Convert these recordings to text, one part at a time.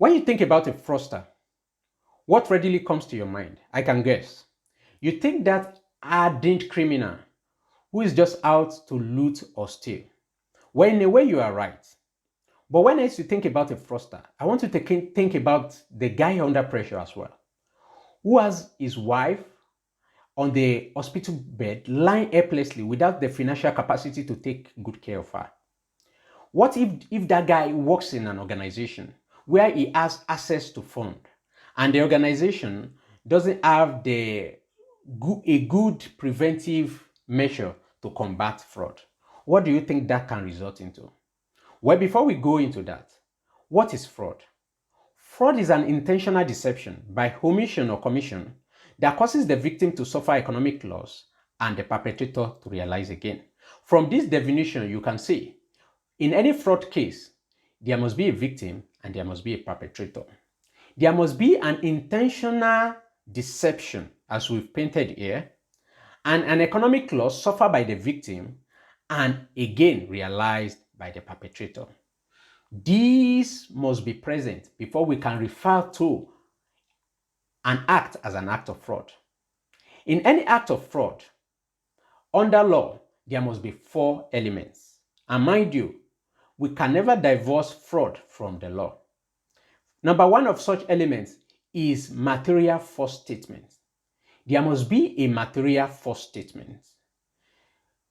When you think about a fraudster, what readily comes to your mind? I can guess. You think that hardened criminal who is just out to loot or steal. Well, in a way, you are right. But when I used to think about a fraudster, I want to think about the guy under pressure as well, who has his wife on the hospital bed, lying helplessly without the financial capacity to take good care of her. What if that guy works in an organization where he has access to fund and the organization doesn't have a good preventive measure to combat fraud? What do you think that can result into? Well, before we go into that, what is fraud? Fraud is an intentional deception by omission or commission that causes the victim to suffer economic loss and the perpetrator to realize again. From this definition, you can see in any fraud case, there must be a victim and there must be a perpetrator. There must be an intentional deception, as we've painted here, and an economic loss suffered by the victim and again realized by the perpetrator. These must be present before we can refer to an act as an act of fraud. In any act of fraud, under law, there must be 4 elements. And mind you, we can never divorce fraud from the law. Number 1 of such elements is material false statement. There must be a material false statement.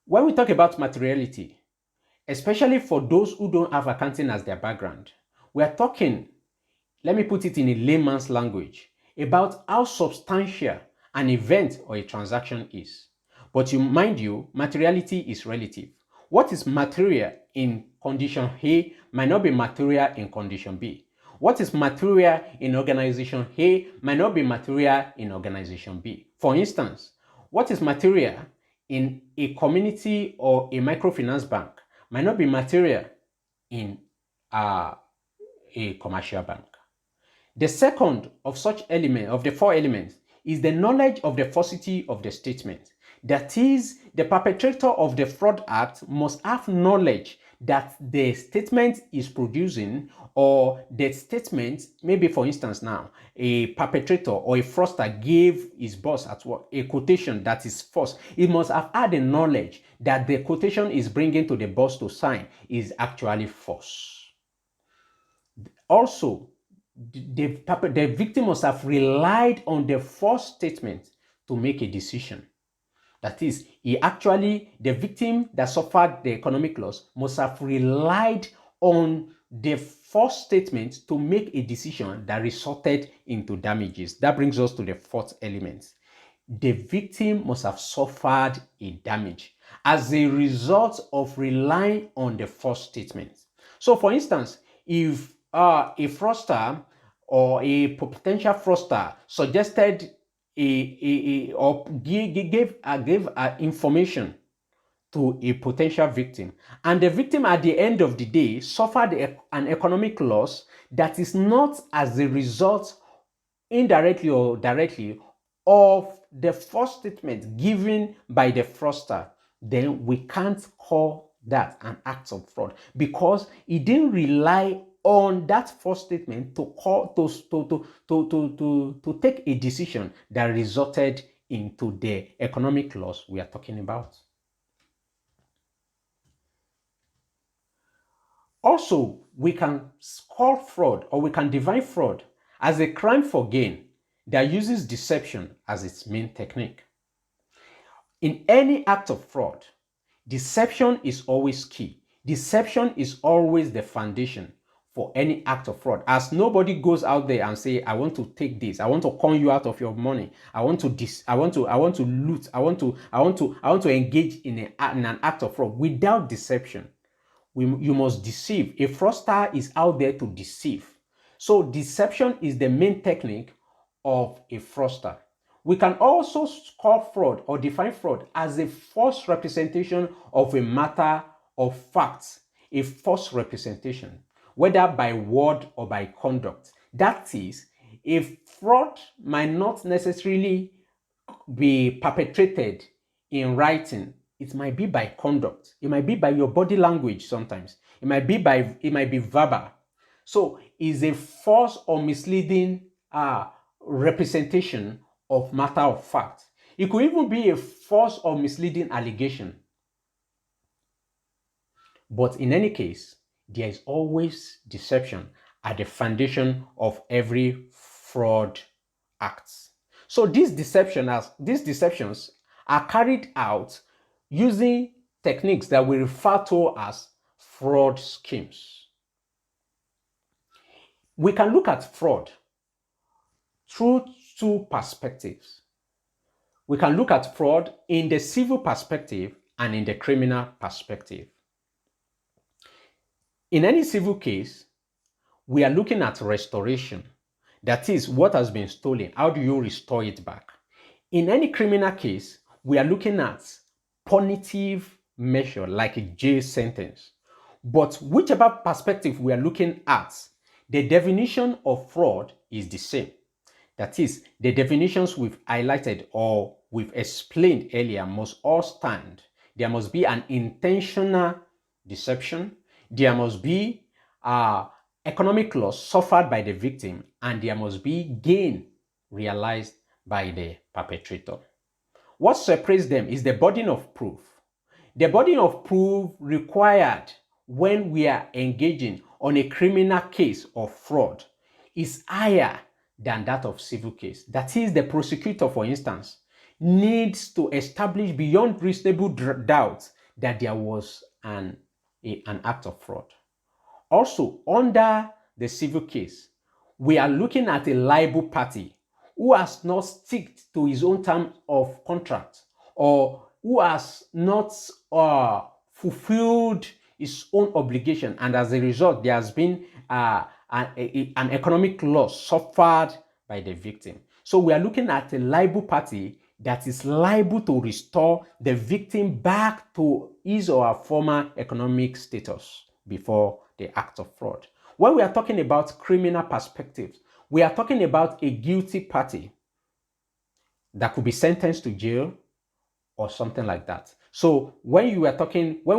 When we talk about materiality, especially for those who don't have accounting as their background, we are talking, let me put it in a layman's language, about how substantial an event or a transaction is. But mind you, materiality is relative. What is material in condition A might not be material in condition B. What is material in organization A might not be material in organization B. For instance, what is material in a community or a microfinance bank might not be material in a commercial bank. The second of such element, of the 4 elements, is the knowledge of the falsity of the statement. That is, the perpetrator of the fraud act must have knowledge that the statement is producing, or the statement, maybe for instance now, a perpetrator or a fraudster gave his boss at work a quotation that is false. He must have had the knowledge that the quotation is bringing to the boss to sign is actually false. Also, the victim must have relied on the false statement to make a decision. That is, the victim that suffered the economic loss must have relied on the false statement to make a decision that resulted into damages. That brings us to the 4th element. The victim must have suffered a damage as a result of relying on the false statement. So, for instance, if a fraudster or a potential fraudster suggested or gave information to a potential victim, and the victim at the end of the day suffered an economic loss that is not as a result, indirectly or directly, of the false statement given by the fraudster, then we can't call that an act of fraud, because he didn't rely on that false statement to take a decision that resulted into the economic loss we are talking about. Also, we can call fraud, or we can define fraud as a crime for gain that uses deception as its main technique. In any act of fraud, deception is always key. Deception is always the foundation for any act of fraud, as nobody goes out there and say, I want to take this, I want to con you out of your money, I want to loot, I want to engage in an act of fraud without deception. You must deceive. A fraudster is out there to deceive. So deception is the main technique of a fraudster. We can also call fraud or define fraud as a false representation of a matter of fact, a false representation, whether by word or by conduct. That is, a fraud might not necessarily be perpetrated in writing. It might be by conduct. It might be by your body language sometimes. It might be verbal. So is a false or misleading representation of matter of fact. It could even be a false or misleading allegation. But in any case, there is always deception at the foundation of every fraud act. So these deceptions are carried out using techniques that we refer to as fraud schemes. We can look at fraud through two perspectives. We can look at fraud in the civil perspective and in the criminal perspective. In any civil case, we are looking at restoration. That is, what has been stolen, how do you restore it back? In any criminal case, we are looking at punitive measure like a jail sentence. But whichever perspective we are looking at, the definition of fraud is the same. That is, the definitions we've highlighted or we've explained earlier must all stand. There must be an intentional deception. There must be economic loss suffered by the victim, and there must be gain realized by the perpetrator. What separates them is the burden of proof. The burden of proof required when we are engaging on a criminal case of fraud is higher than that of civil case. That is, the prosecutor, for instance, needs to establish beyond reasonable doubt that there was an act of fraud. Also, under the civil case, we are looking at a liable party who has not stuck to his own term of contract or who has not fulfilled his own obligation, and as a result, there has been an economic loss suffered by the victim. So we are looking at a liable party that is liable to restore the victim back to his or her former economic status before the act of fraud. When we are talking about criminal perspectives, we are talking about a guilty party that could be sentenced to jail or something like that. So when we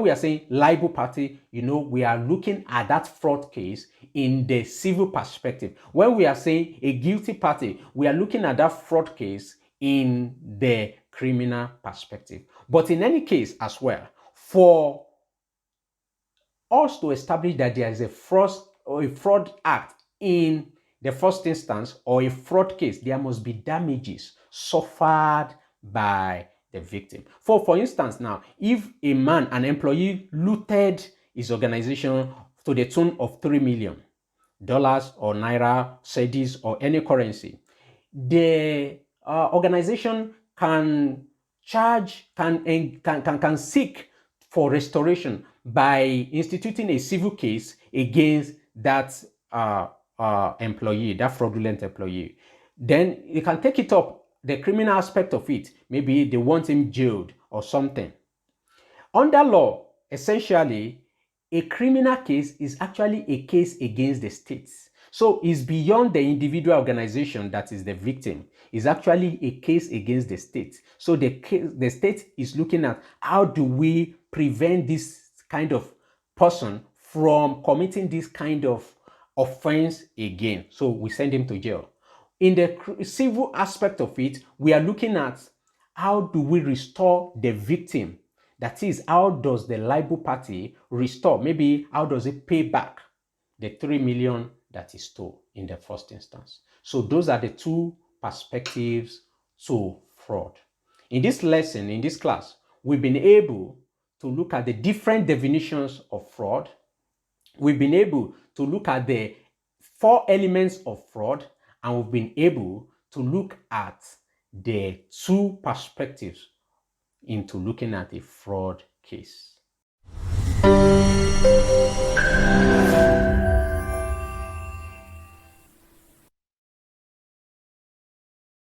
are saying liable party, we are looking at that fraud case in the civil perspective. When we are saying a guilty party, we are looking at that fraud case in the criminal perspective. But in any case as well, for us to establish that there is a fraud act in the first instance or a fraud case, there must be damages suffered by the victim. For instance, now, if an employee looted his organization to the tune of $3 million or naira, cedis, or any currency, the organization can seek for restoration by instituting a civil case against that employee, that fraudulent employee. Then you can take it up, the criminal aspect of it. Maybe they want him jailed or something. Under law, essentially, a criminal case is actually a case against the state. So it's beyond the individual organization that is the victim. It's actually a case against the state. So the state is looking at how do we prevent this kind of person from committing this kind of offense again. So we send him to jail. In the civil aspect of it, we are looking at how do we restore the victim. That is, how does the liable party restore? Maybe how does it pay back the $3 million that is stole in the first instance? So those are the two perspectives to fraud. In this lesson, in this class, we've been able to look at the different definitions of fraud. We've been able to look at the 4 elements of fraud, and we've been able to look at the 2 perspectives into looking at a fraud case.